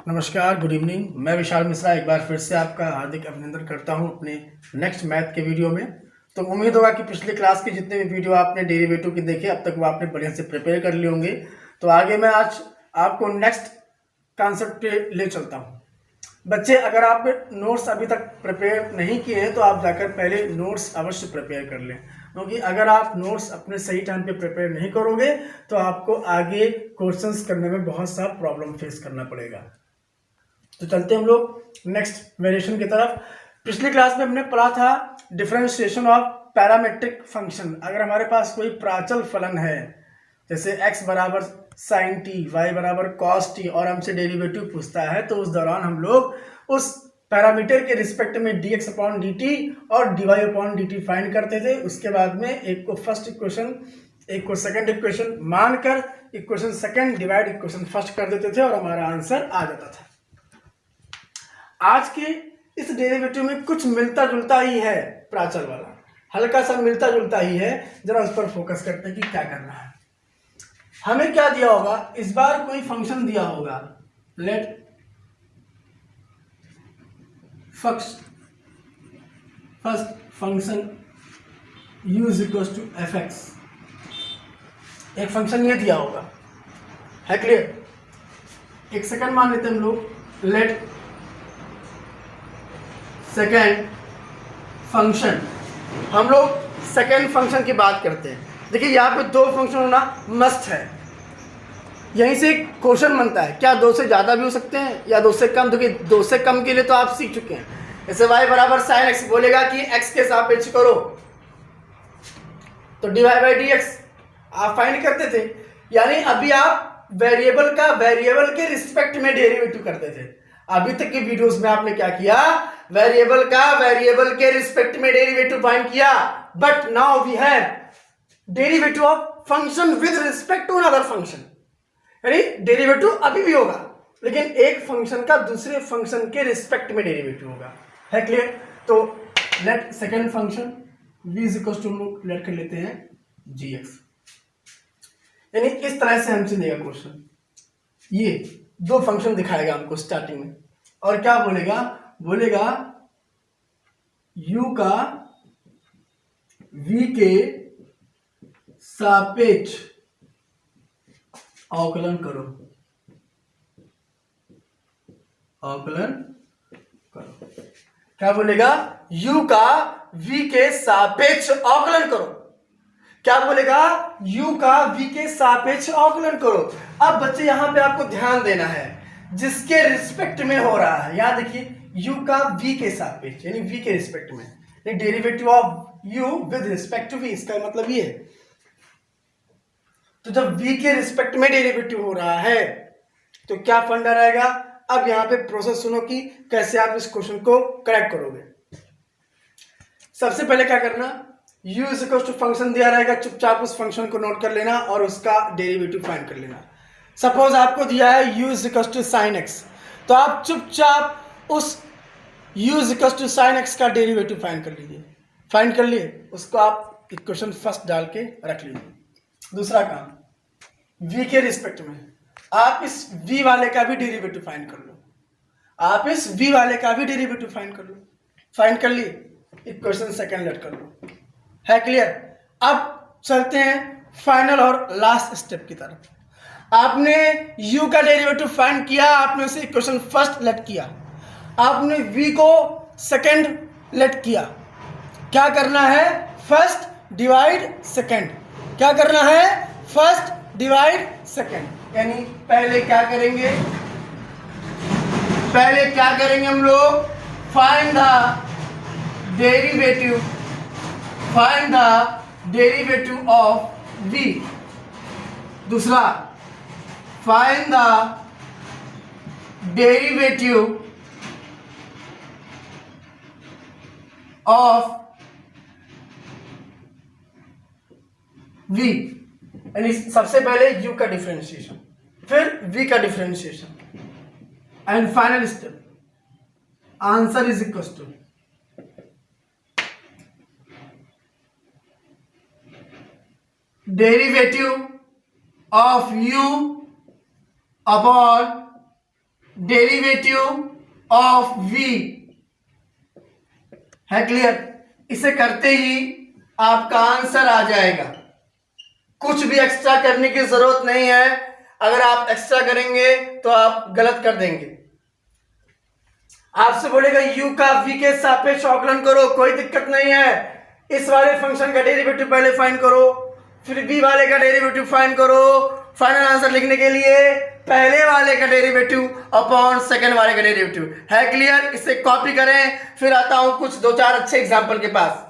नमस्कार, good evening. मैं विशाल मिश्रा एक बार फिर से आपका हार्दिक अभिनंदन करता हूं अपने नेक्स्ट मैथ के वीडियो में। तो उम्मीद होगा कि पिछले क्लास के जितने भी वीडियो आपने डेरिवेटिव के देखे अब तक वो आपने बढ़िया से प्रिपेयर कर लिए होंगे। तो आगे मैं आज आपको नेक्स्ट कॉन्सेप्ट पे ले चलता हूं। बच्चे, अगर आप नोट्स अभी तक प्रिपेयर नहीं किए हैं तो आप जाकर पहले नोट्स अवश्य प्रिपेयर कर लें, क्योंकि अगर आप नोट्स अपने सही टाइम पे प्रिपेयर नहीं करोगे तो आपको आगे क्वेश्चंस करने में बहुत सा प्रॉब्लम फेस करना पड़ेगा। तो चलते हम लोग नेक्स्ट वेरिएशन की तरफ। पिछली क्लास में हमने पढ़ा था डिफरेंशिएशन ऑफ पैरामेट्रिक फंक्शन। अगर हमारे पास कोई प्राचल फलन है, जैसे x बराबर साइन टी, y बराबर कॉस टी, और हमसे डेरिवेटिव पूछता है, तो उस दौरान हम लोग उस पैरामीटर के रिस्पेक्ट में dx अपॉन dt और dy अपॉन dt फाइंड करते थे। उसके बाद में एक को फर्स्ट इक्वेशन, एक को सेकंड इक्वेशन मानकर equation second divide equation first कर देते थे और हमारा आंसर आ जाता था। आज के इस डेरिवेटिव में कुछ मिलता जुलता ही है, प्राचल वाला हल्का सा मिलता जुलता ही है। जरा उस पर फोकस करते हैं कि क्या करना है। हमें क्या दिया होगा, इस बार कोई फंक्शन दिया होगा, let first function u is equal to f x. एक फंक्शन ये दिया होगा, है क्लियर। एक सेकंड मान लेते हैं हम लोग, लेट सेकेंड फंक्शन। हम लोग सेकेंड फंक्शन की बात करते हैं। देखिए यहाँ पे दो फंक्शन होना मस्ट है। यहीं से एक क्वेश्चन बनता है, क्या दो से ज़्यादा भी हो सकते हैं या दो से कम। देखिए दो से कम के लिए तो आप सीख चुके हैं। जैसे y बराबर साइन एक्स बोलेगा कि x के सापेक्ष करो, तो dy बाई डी एक्स आप फाइंड करते थे। यानी अभी आप वेरिएबल का वेरिएबल के रिस्पेक्ट में डेरिवेटिव करते थे। अभी तक की वीडियोस में आपने क्या किया, वेरिएबल का वेरिएबल के रिस्पेक्ट में डेरिवेटिव फाइंड किया। But now we have derivative of function with respect to another function. यानी डेरिवेटिव अभी भी होगा, लेकिन एक फंक्शन का दूसरे फंक्शन के रिस्पेक्ट में डेरिवेटिव होगा, है क्लियर। तो let second function v is equal to हम लोग लेट कर लेते हैं gx। यानी इस तरह से हमसे देगा क्वेश्चन, ये दो फंक्शन दिखाएगा हमको स्टार्टिंग में, और क्या बोलेगा, बोलेगा u का v के सापेक्ष अवकलन करो, अवकलन करो। क्या बोलेगा, u का v के सापेक्ष अवकलन करो। क्या बोलेगा, u का v के सापेक्ष अवकलन करो। अब बच्चे यहां पे आपको ध्यान देना है, जिसके रिस्पेक्ट में हो रहा है। यहां देखिए u का v के सापेक्ष, यानी v के रिस्पेक्ट में, यानी derivative of u with respect to v। इसका मतलब ये है, तो जब v के रिस्पेक्ट में डेरिवेटिव हो रहा है तो क्या फंडा रहेगा। अब यहां पे प्रोसेस सुनो कि कैसे आप इस क्वेश्चन को करेक्ट करोगे। सबसे पहले क्या करना, u is equal to function दिया रहेगा, चुपचाप उस फंक्शन को नोट कर लेना और उसका डेरिवेटिव फाइंड कर लेना। सपोज आपको दिया है u is equal to sine x, तो आप चुपचाप उस u is equal to sine x का डेरिवेटिव फाइंड कर लीजिए। फाइंड कर लिए, उसको आप इक्वेशन फर्स्ट डाल के रख लीजिए। दूसरा काम, v के रिस्पेक्ट में आप इस v वाले का भी डेरिवेटिव फाइंड कर लो। आप इस v वाले का भी डेरिवेटिव फाइंड कर लो। फाइंड कर लिए, इक्वेशन सेकंड लेट कर लो, है क्लियर। अब चलते हैं फाइनल और लास्ट स्टेप की तरफ। आपने u का डेरिवेटिव फाइंड किया, आपने उसे इक्वेशन फर्स्ट लेट किया, आपने v को सेकंड लेट किया। क्या करना है, फर्स्ट डिवाइड सेकंड। क्या करना है, फर्स्ट डिवाइड सेकंड। यानी पहले क्या करेंगे, पहले क्या करेंगे हम लोग, find the derivative, find the derivative of v। दूसरा, find the derivative of v। यानी सबसे पहले u का डिफरेंशिएशन, फिर v का differentiation, and final step answer is equal to derivative of u upon derivative of v है। Clear? इसे करते ही आपका आंसर आ जाएगा। कुछ भी एक्स्ट्रा करने की जरूरत नहीं है। अगर आप एक्स्ट्रा करेंगे तो आप गलत कर देंगे। आपसे बोलेगा u का v के सापेक्ष अवकलन करो, कोई दिक्कत नहीं है। इस वाले फंक्शन का डेरिवेटिव पहले फाइंड करो, फिर v वाले का डेरिवेटिव फाइंड करो। फाइनल आंसर लिखने के लिए पहले वाले का डेरिवेटिव अपॉन सेकंड वाले का डेरिवेटिव है। क्लियर? इसे कॉपी करें। फिर आता हूं कुछ दो चार अच्छे एग्जांपल के पास।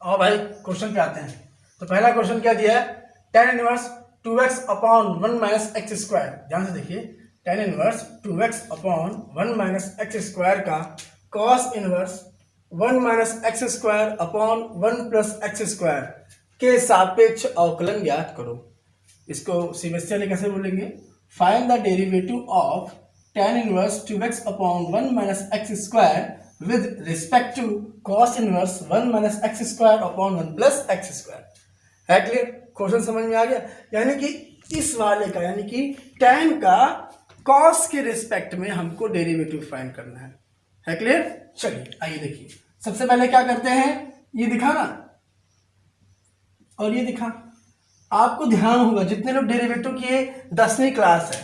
और भाई क्वेश्चन पे आते हैं। तो पहला क्वेश्चन क्या दिया है? tan inverse 2x upon 1 minus x square. ध्यान से देखिए, tan inverse 2x upon 1 minus x square का cos inverse 1 minus x square upon 1 plus x square के सापेक्ष अवकलन ज्ञात करो। इसको सीबीएसई कैसे बोलेंगे? Find the derivative of tan inverse 2x upon 1 minus x square with respect to cos inverse 1 minus x square upon 1 plus x square. है clear? Question समझ में आ गया? यानी कि इस वाले का, यानी कि tan का cos के रिस्पेक्ट में हमको डेरिवेटिव फाइंड करना है क्लियर? चलिए आइए देखिए। सबसे पहले क्या करते हैं, ये दिखाना और ये दिखा। आपको ध्यान होगा जितने लोग डेरिवेटिव किए 10वीं क्लास है,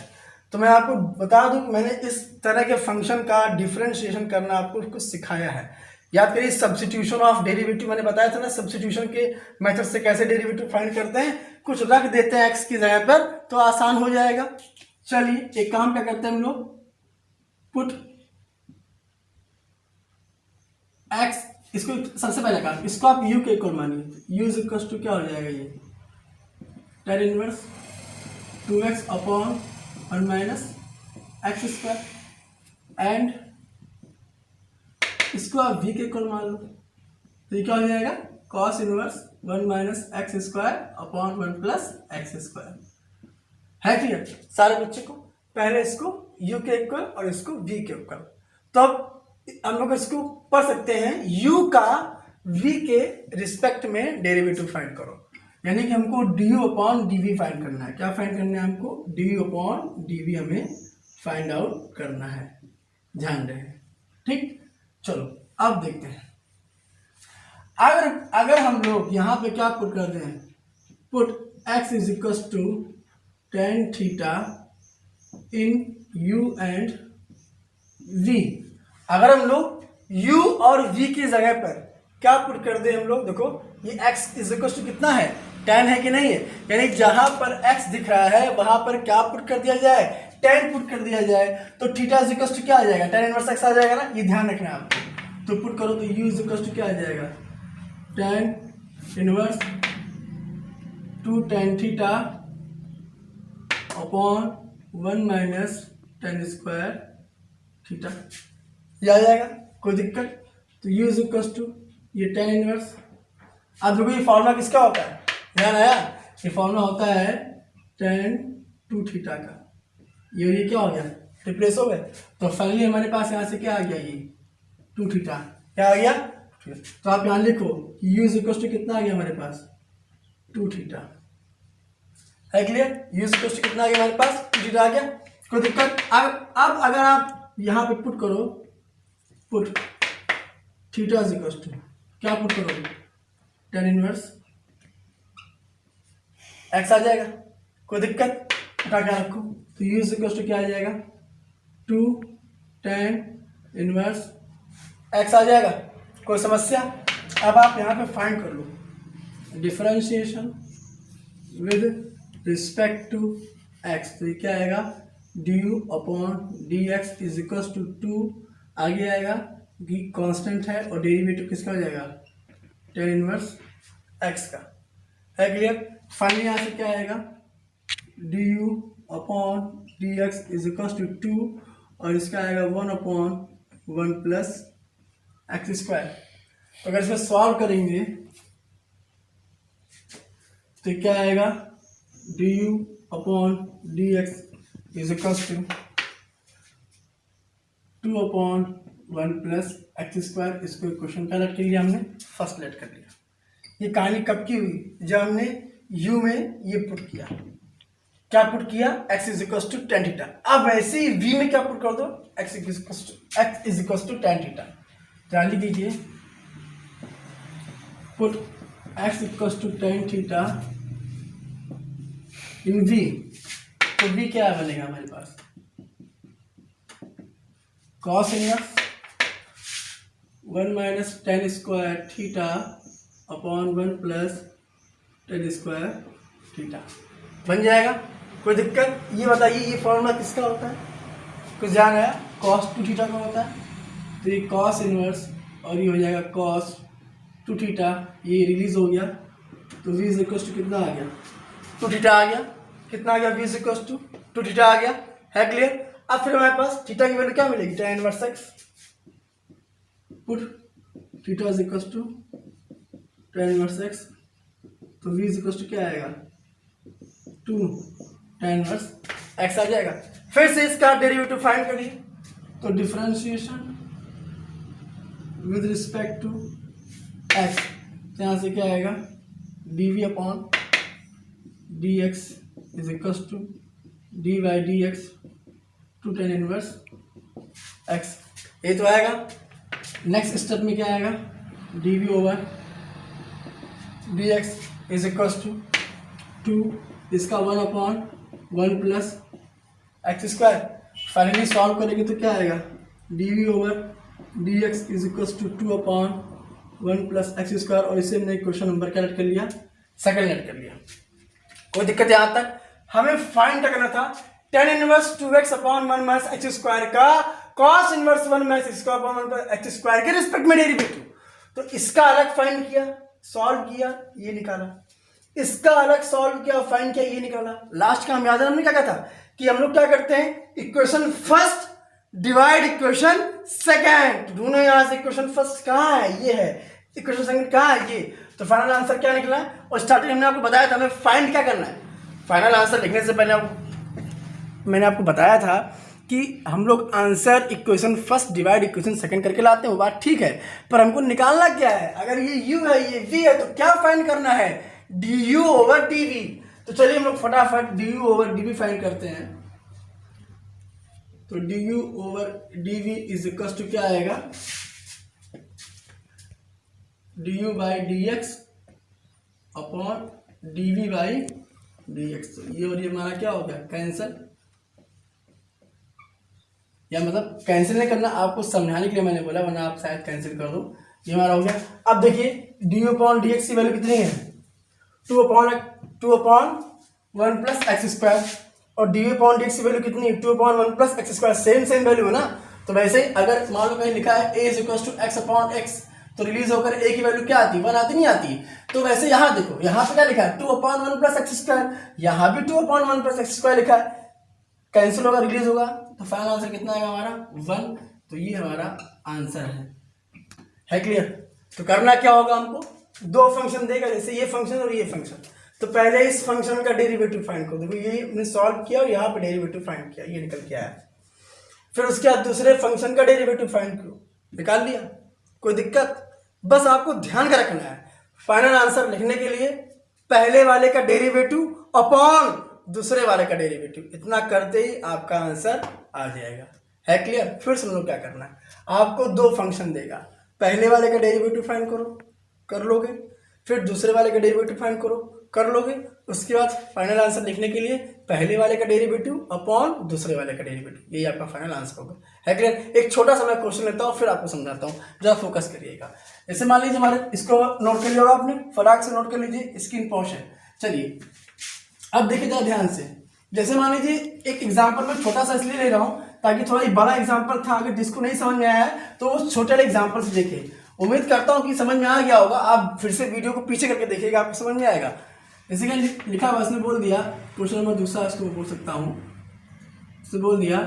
तो मैं आपको बता दूं मैंने इस तरह के फंक्शन का डिफरेंशिएशन करना आपको कुछ सिखाया है। याद करिए, सब्स्टिट्यूशन ऑफ डेरिवेटिव मैंने बताया था ना, सब्स्टिट्यूशन के मेथड से कैसे डेरिवेटिव फाइंड करते हैं। कुछ रख देते हैं एक्स की जगह पर तो आसान हो जाएगा। चलिए एक काम क्या करते हैं हम लोग, पुट एक्स, इसको सबसे पहले काम, इसको आप यू के इक्वल मानिए। यू इज इक्वल टू क्या हो जाएगा, ये tan inverse 2x upon 1 minus x square and इसको आप v के इक्वल मान लो, तो ये क्या हो जाएगा? cos inverse 1 minus x square upon 1 plus x square. है क्लियर सारे बच्चे को? पहले इसको u के इक्वल और इसको v के इक्वल। तो अब हम लोग इसको पढ़ सकते हैं, u का v के रिस्पेक्ट में डेरिवेटिव फाइंड करो। यानी कि हमको du अपॉन dv फाइंड करना है। क्या फाइंड करना है हमको? du अपॉन dv हमें फाइंड आउट करना है। ध्यान रहे, ठीक? चलो अब देखते हैं। अगर हम लोग यहाँ पे क्या पुट करते हैं, put x is equal to tan theta in u and v। अगर हम लोग u और v की जगह पर क्या पुट कर दे हम लोग, देखो ये x इज इक्वल टू कितना है, tan है कि नहीं है। यानी जहां पर x दिख रहा है वहां पर क्या पुट कर दिया जाए, tan पुट कर दिया जाए। तो थीटा इज इक्वल टू क्या आ जाएगा, tan इनवर्स x आ जाएगा ना, ये ध्यान रखना है आपको। तो पुट करो तो u इज इक्वल टू क्या आ जाएगा, tan inverse 2 tan theta upon 1 minus tan square theta, ये आ जाएगा। कोई दिक्कत? तो u इज इक्वल टू ये tan इनवर्स। अब देखो ये फॉर्मूला किसका होता है, ध्यान आया? ये फॉर्मूला होता है tan 2 थीटा का। ये क्या हो गया, रिप्लेस हो गया। तो फाइनली हमारे पास यहाँ से क्या आ गया, ये 2 थीटा क्या आ गया। तो आप यहाँ लिखो कि u इज इक्वल टू कितना आ गया हमारे पास, 2 थीटा। है clear? u is equal to कितना आ गया हमारे पास, 2 थीटा आ गया। कोई दिक्कत? अब अगर आप यहाँ पे पुट करो, put theta is equal to क्या पुट करोगे, tan इनवर्स x आ जाएगा। कोई दिक्कत? उठा के रखो। तो u इज इक्वल टू क्या आ जाएगा, 2 tan इनवर्स x आ जाएगा। कोई समस्या? अब आप यहाँ पे फाइंड कर लो differentiation with respect to x। तो ये क्या आएगा, du upon dx is equal to 2 आगे आएगा कि कांस्टेंट है और डेरिवेटिव किसका हो जाएगा, tan इनवर्स x का। है क्लियर? फाइनली यहाँ से क्या आएगा, du upon dx is equal to 2 और इसका आएगा 1 अपॉन 1 प्लस एक्स स्क्वायर। तो अगर इसमें सॉल्व करेंगे तो क्या आएगा, du upon dx is equal to 2 upon 1 plus x square. इसको इक्वेशन का लेट के लिए हमने फर्स्ट लेट कर लिया। ये कहानी कब की हुई, जब हमने u में ये पुट किया। क्या पुट किया, x is equal to tan theta. अब वैसे ही v में क्या पुट कर दो, x is equal to tan theta. तो लिख दीजिए put x equal to tan theta in v। तो v क्या बनेगा हमारे पास, cos inverse 1 minus tan square theta upon 1 plus tan square theta बन जाएगा। कोई दिक्कत? ये बताइए ये फॉर्मूला किसका होता है, कुछ ध्यान आया, cos 2 थीटा का होता है। तो ये cos इनवर्स और ये हो जाएगा cos 2 थीटा, ये रिलीज हो गया। तो v इज इक्वल टू कितना आ गया, 2 थीटा आ गया। कितना आ गया, v is equal to 2 theta आ गया। है क्लियर? अब फिर हमारे पास थीटा की वैल्यू क्या मिलेगी, tan inverse x। Put theta is equal to tan inverse x। तो v इज इक्वल टू क्या आएगा, 2 tan इनवर्स x आ जाएगा। फिर से इसका डेरिवेटिव फाइंड करिए। तो differentiation with respect to x, यहाँ से क्या आएगा, dv upon dx is equal to dy dx to tan inverse x। ये तो आएगा। नेक्स्ट स्टेप में क्या आएगा, dv over dx is equal to 2, इसका 1 upon 1 plus x square. Finally solve करेंगे तो क्या आएगा, dv over dx is equal to 2 upon 1 plus x square. और इसे हमने क्वेश्चन नंबर क्या लेट कर लिया, सेकंड लेट कर लिया। कोई दिक्कत यहाँ तक? हमें फाइंड क्या करना था, tan inverse 2x upon 1 minus x square का cos inverse 1 minus x square upon 1 plus x square के रिस्पेक्ट में डेरिवेटिव। तो इसका अलग फाइंड किया, सॉल्व किया, ये निकाला। इसका अलग सॉल्व किया, फाइंड किया, ये निकाला। लास्ट का हम याद है हमने क्या कहा था कि हम लोग क्या करते हैं, equation first divide equation second. ढूंढो यहां से इक्वेशन फर्स्ट कहाँ है, ये है। इक्वेशन सेकंड कहाँ है, ये। तो फाइनल आंसर क्या निकला। और स्टार्टिंग हमने आपको बताया था हमें फाइंड क्या करना है। फाइनल आंसर लिखने से पहले मैंने आपको बताया था कि हम लोग answer equation first divide equation second करके लाते हैं, वो बात ठीक है, पर हमको निकालना क्या है। अगर ये u है ये v है तो क्या फाइंड करना है, du ओवर dv। तो चलिए हम लोग फटाफट du ओवर dv फाइंड करते हैं। तो du over dv is equal to क्या आएगा, du by dx upon dv by dx। तो ये और ये हमारा क्या हो गया, कैंसिल। या मतलब कैंसिल नहीं करना, आपको समझाने के लिए मैंने बोला, वरना आप शायद कैंसिल कर दो। ये हमारा हो गया। अब देखिए du अपॉन dx की वैल्यू कितनी है, 2 अपॉन 1 प्लस एक्स स्क्वायर। और du अपॉन dx की वैल्यू कितनी है, 2 upon 1 plus x square. Same value है ना। तो वैसे ही अगर मान लो कहीं लिखा है a is equal to x upon x, तो रिलीज होकर a की वैल्यू क्या आती है, 1 आती नहीं आती। तो वैसे यहाँ देखो, यहाँ पे क्या लिखा है, 2 अपॉन 1 प्लस एक्स स्क्वायर। यहाँ भी 2 अपॉन 1 प्लस एक्स स्क्वायर लिखा है। कैंसिल होगा, रिलीज होगा, तो फाइनल आंसर कितना आएगा हमारा, 1। तो ये हमारा आंसर है क्लियर। तो करना क्या होगा, हमको दो फंक्शन देगा, जैसे ये फंक्शन और ये फंक्शन। तो पहले इस फंक्शन का डेरिवेटिव फाइंड करो। देखो ये हमने सॉल्व किया और यहाँ पे डेरिवेटिव फाइंड किया, ये निकल के आया। फिर उसके बाद दूसरे फंक्शन का डेरिवेटिव फाइंड करो, निकाल लिया। कोई दिक्कत? बस आपको ध्यान का रखना है, फाइनल आंसर लिखने के लिए पहले वाले का डेरिवेटिव अपॉन दूसरे वाले का डेरिवेटिव, इतना करते ही आपका आंसर आ जाएगा। है क्लियर? फिर सुन लो क्या करना है। आपको दो फंक्शन देगा, पहले वाले का डेरिवेटिव फाइंड करो, कर लोगे। फिर दूसरे वाले का डेरिवेटिव फाइंड करो, कर लोगे। उसके बाद फाइनल आंसर लिखने के लिए पहले वाले का डेरिवेटिव अपॉन दूसरे वाले का डेरिवेटिव, यही आपका फाइनल आंसर होगा। है क्लियर? एक छोटा सा मैं क्वेश्चन लेता हूँ, फिर आपको समझाता हूँ, जरा फोकस करिएगा। जैसे मान लीजिए हमारे, इसको नोट कर लिया होगा आपने, फटाक से नोट कर लीजिए, स्क्रीन पॉज है। चलिए अब देखिए जरा ध्यान से। जैसे मान लीजिए एक एग्जाम्पल मैं छोटा सा इसलिए ले रहा हूँ ताकि थोड़ा बड़ा एग्जाम्पल था, अगर जिसको नहीं समझ में आया है तो उस छोटे वाले एग्जाम्पल से देखे। उम्मीद करता हूँ कि समझ में आ गया होगा। आप फिर से वीडियो को पीछे करके देखिएगा, आपको समझ में आएगा। जैसे कि लिखा हुआ, इसने बोल दिया, क्वेश्चन नंबर दूसरा इसको बोल सकता हूँ, इसने बोल दिया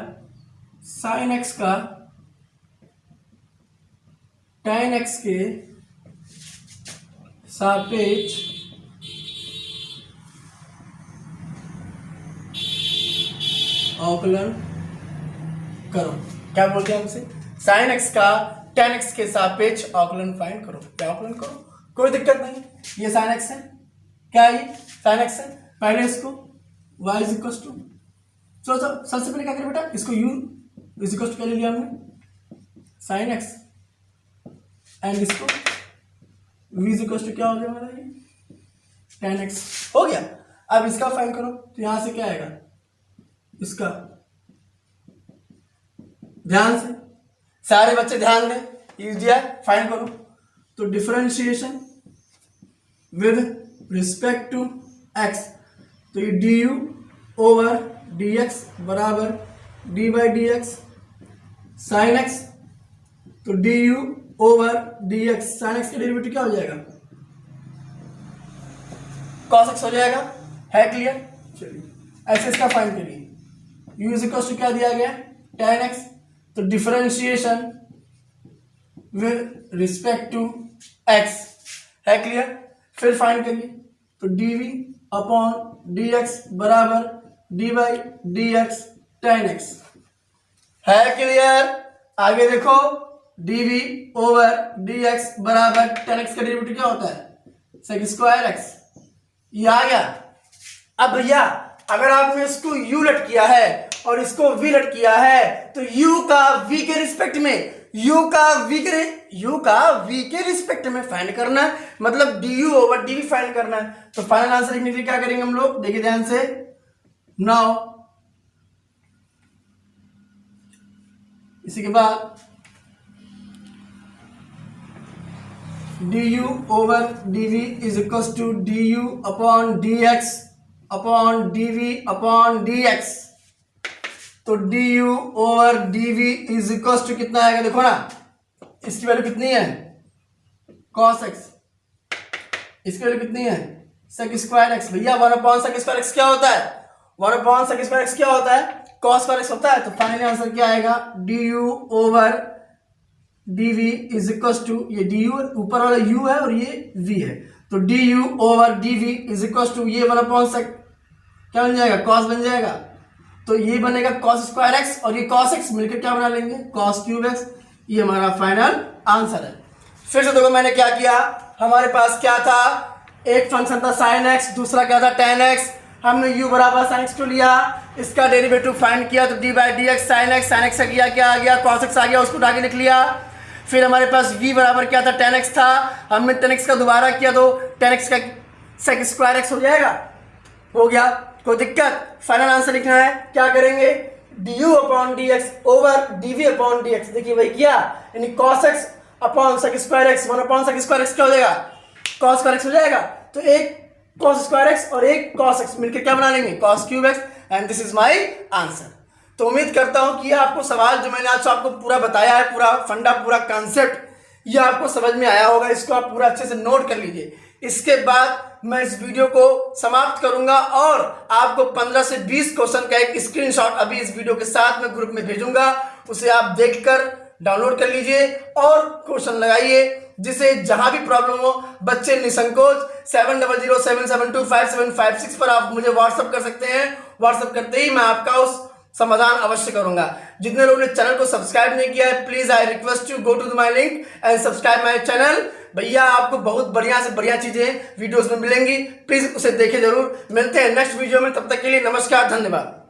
साइन एक्स का tan एक्स के सापेक्ष अवकलन करो। क्या बोलते हैं हमसे, साइन एक्स का tan एक्स के सापेक्ष अवकलन फाइंड करो। क्या अवकलन करो, कोई दिक्कत नहीं। ये साइन एक्स है, क्या है ये साइन एक्स है। पहले इसको y इज इक्वल टू, चलो सबसे पहले क्या करें बेटा, इसको u इज इक्वल टू क्या ले लिया हमने, साइन एक्स, एंड इसको v इज इक्वल टू क्या हो गया हमारा ये tan x हो गया। अब इसका फाइंड करो, तो यहां से क्या आएगा, इसका ध्यान से सारे बच्चे ध्यान दें, इजी है, फाइंड करो। तो differentiation with respect to x, तो ये du ओवर dx बराबर d by d x sine x, तो du over dx sine x का डेरिवेटिव क्या हो जाएगा, cos x हो जाएगा, है क्लियर। चलिए ऐसे इसका फाइंड करिए, u इज इक्वल टू क्या दिया गया, tan x, तो differentiation with respect to x, है क्लियर। फिर फाइंड करिए, तो dv अपॉन dx बराबर d by d x tan x, है क्लियर। आगे देखो, dv ओवर dx बराबर tan x का डेरिवेटिव क्या होता है, सेक स्क्वायर x, ये आ गया। अब भैया अगर आपने इसको u लट किया है और इसको v लट किया है, तो u का v के रिस्पेक्ट में, u का v के रिस्पेक्ट में फाइंड करना है, मतलब du ओवर dv फाइंड करना है। तो फाइनल आंसर लिखने के लिए क्या करेंगे हम लोग, देखिए ध्यान से, नाउ इसी के बाद du over dv is equal to du upon dx upon dv upon dx, तो du over dv is equal to कितना आएगा, देखो ना इसकी वैल्यू कितनी है, cos x, इसकी वैल्यू कितनी है, sec स्क्वायर x। भैया 1 अपॉन sec स्क्वायर x क्या होता है, 1 अपॉन sec स्क्वायर x क्या होता है, cos स्क्वायर x होता है। तो फाइनल आंसर क्या आएगा, du over dv is equal to, ये du ऊपर वाला u है और ये v है, तो du over dv is equal to ये 1 अपॉन sec क्या बन जाएगा, cos बन जाएगा, तो ये बनेगा cos स्क्वायर x और ये cos x मिलकर क्या बना लेंगे, cos क्यूब x। ये हमारा फाइनल आंसर है। फिर से देखो मैंने क्या किया, हमारे पास क्या था, एक फंक्शन था sin x, दूसरा क्या था tan x, हमने u बराबर sin x को लिया, इसका डेरिवेटिव फाइंड किया, तो d by d x sign x का क्या आ गया, cos x आ गया, उसको उठा के लिख लिया। फिर हमारे पास v बराबर क्या था, tan x था, हमने tan x का दोबारा किया, तो tan x का sec स्क्वायर x हो जाएगा, हो गया, कोई दिक्कत। फाइनल आंसर लिखना है, क्या करेंगे, du upon dx over dv upon dx, देखिए भाई क्या, यानी cos x upon sec square x, 1 upon sec square x क्या हो जाएगा, cos स्क्वायर x हो जाएगा, तो एक cos स्क्वायर x और एक cos x मिलकर क्या बना लेंगे, cos cube x, and this is my answer. तो उम्मीद करता हूं कि आपको सवाल जो मैंने आज आपको पूरा बताया है, पूरा फंडा, पूरा कॉन्सेप्ट, ये आपको समझ में आया होगा। इसको आप पूरा अच्छे से नोट कर लीजिए। इसके बाद मैं इस वीडियो को समाप्त करूंगा और आपको 15 से 20 क्वेश्चन का एक स्क्रीनशॉट अभी इस वीडियो के साथ में ग्रुप में भेजूंगा, उसे आप देखकर डाउनलोड कर लीजिए और क्वेश्चन लगाइए, जिसे जहां भी प्रॉब्लम हो बच्चे निसंकोच 7007725756 पर आप मुझे व्हाट्सअप कर सकते हैं। व्हाट्सअप करते ही मैं आपका उस समाधान अवश्य करूंगा। जितने लोगों ने चैनल को सब्सक्राइब नहीं किया है, please I request you go to my link and subscribe my channel. भैया आपको बहुत बढ़िया से बढ़िया चीजें वीडियोस में मिलेंगी, प्लीज उसे देखें जरूर। मिलते हैं नेक्स्ट वीडियो में, तब तक के लिए नमस्कार, धन्यवाद।